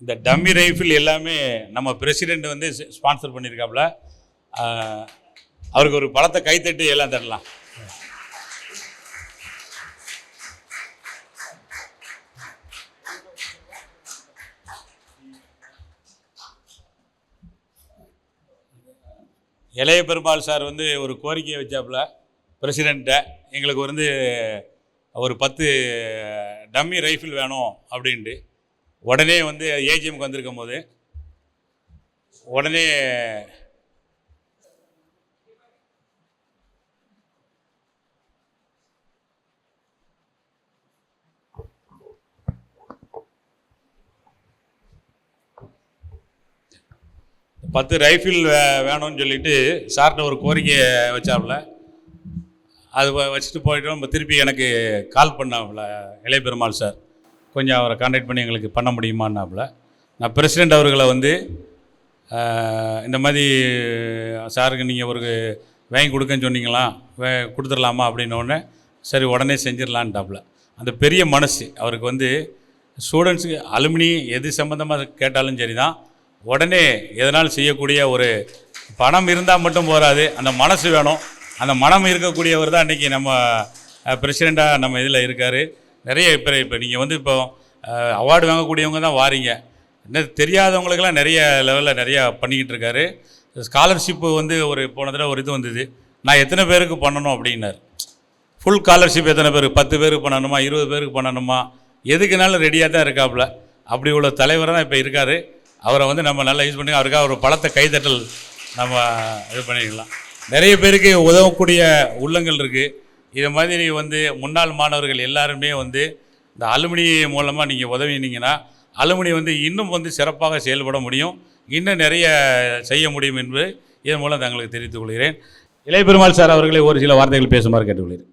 இந்த dummy rifle எல்லாமே நம்ம பிரசிடெண்ட் வந்து ஸ்பான்சர் பண்ணியிருக்காப்புல. அவருக்கு ஒரு பலத்தை கைத்தட்டி எல்லாம் தரலாம். இளைய பெருமாள் சார் வந்து ஒரு கோரிக்கையை வச்சாப்புல பிரசிடெண்ட்டை, எங்களுக்கு வந்து ஒரு 10 டம்மி ரைஃபிள் வேணும் அப்படின்ட்டு. உடனே வந்து ஏஜிஎம்க்கு வந்திருக்கும் போது உடனே பத்து ரைஃபிள் வேணும்னு சொல்லிட்டு சார்கிட்ட ஒரு கோரிக்கையை வச்சாப்புல. அது வச்சுட்டு போயிட்டு நம்ம திருப்பி எனக்கு கால் பண்ணாப்புல இளைய பெருமாள் சார். கொஞ்சம் அவரை கான்டாக்ட் பண்ணி எங்களுக்கு பண்ண முடியுமான்னாப்புல. நான் பிரசிடெண்ட் அவர்களை வந்து இந்த மாதிரி சாருக்கு நீங்கள் ஒரு வாங்கி கொடுக்கன்னு சொன்னீங்களா, கொடுத்துடலாமா அப்படின்னோடனே சரி உடனே செஞ்சிடலான்ட்டாப்புல. அந்த பெரிய மனசு அவருக்கு வந்து ஸ்டூடெண்ட்ஸுக்கு அலுமினி எது சம்மந்தமாக கேட்டாலும் சரி தான், உடனே எதனால் செய்யக்கூடிய ஒரு பணம் இருந்தால் மட்டும் போகாது, அந்த மனசு வேணும். அந்த மனம் இருக்கக்கூடியவர் தான் இன்றைக்கி நம்ம பிரசிடெண்ட்டாக நம்ம இதில் இருக்கார். நிறைய இப்போ நீங்கள் வந்து இப்போ அவார்டு வாங்கக்கூடியவங்க தான் வாரீங்க, இன்னும் தெரியாதவங்களுக்கெல்லாம் நிறைய லெவலில் நிறையா பண்ணிக்கிட்டு இருக்காரு. ஸ்காலர்ஷிப்பு வந்து ஒரு போன தடவை ஒரு இது வந்தது, நான் எத்தனை பேருக்கு பண்ணணும் அப்படின்னார். ஃபுல் ஸ்காலர்ஷிப் எத்தனை பேருக்கு, 10 பேருக்கு பண்ணணுமா, 20 பேருக்கு பண்ணணுமா, எதுக்குனாலும் ரெடியாக தான் இருக்காப்புல. அப்படி உள்ள தலைவர் தான் இப்போ இருக்கார். அவரை வந்து நம்ம நல்லா யூஸ் பண்ணி அவருக்காக ஒரு பலத்தை கைத்தட்டல் நம்ம இது பண்ணிக்கலாம். நிறைய பேருக்கு உதவக்கூடிய உள்ளங்கள் இருக்குது. இது மாதிரி வந்து முன்னாள் மாணவர்கள் எல்லாருமே வந்து இந்த அலுமினி மூலமாக நீங்கள் உதவினீங்கன்னா அலுமினி வந்து இன்னும் வந்து சிறப்பாக செயல்பட முடியும், இன்னும் நிறைய செய்ய முடியும் என்பது இதன் மூலம் தங்களுக்கு தெரிவித்துக் கொள்கிறேன். இளைய பெருமாள் சார் அவர்களை ஒரு சில வார்த்தைகள் பேசுமாறு கேட்டுக்கொள்கிறேன்.